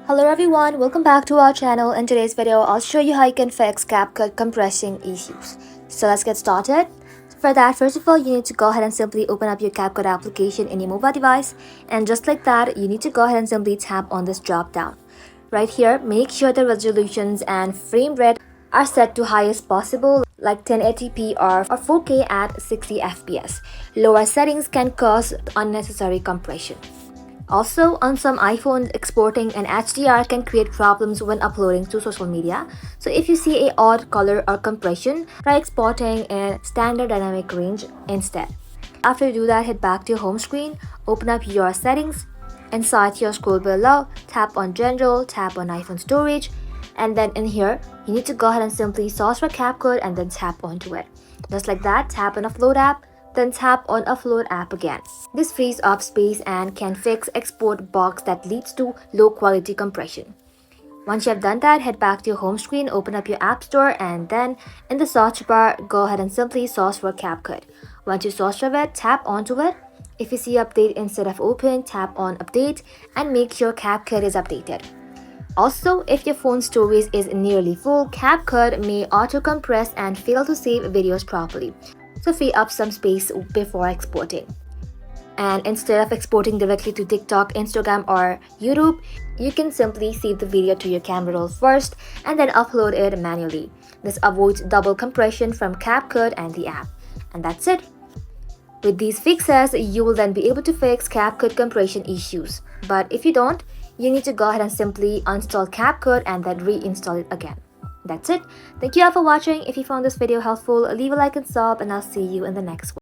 Hello everyone, welcome back to our channel. In today's video, I'll show you how you can fix CapCut compressing issues. So let's get started. For that, first of all, you need to go ahead and simply open up your CapCut application in your mobile device. And just like that, you need to go ahead and simply tap on this drop down. Right here, make sure the resolutions and frame rate are set to highest possible, like 1080p or 4K at 60 fps. Lower settings can cause unnecessary compression. Also, on some iPhones, exporting an HDR can create problems when uploading to social media. So if you see a odd color or compression, try exporting in standard dynamic range instead. After you do that, head back to your home screen, open up your settings. Inside your scroll below, tap on General, tap on iPhone storage, and then in here, you need to go ahead and simply search for CapCut and then tap onto it. Just like that, tap on Upload app, then tap on Upload app again. This frees up space and can fix export bugs that leads to low quality compression. Once you have done that, head back to your home screen, open up your app store, and then in the search bar, go ahead and simply search for CapCut. Once you search for it, tap onto it. If you see update instead of open, tap on update and make sure CapCut is updated. Also, if your phone storage is nearly full, CapCut may auto-compress and fail to save videos properly. So free up some space before exporting. And instead of exporting directly to TikTok, Instagram, or YouTube, you can simply save the video to your camera roll first and then upload it manually. This avoids double compression from CapCut and the app. And that's it. With these fixes, you will then be able to fix CapCut compression issues. But if you don't, you need to go ahead and simply uninstall CapCut and then reinstall it again. That's it. Thank you all for watching. If you found this video helpful, leave a like and sub, and I'll see you in the next one.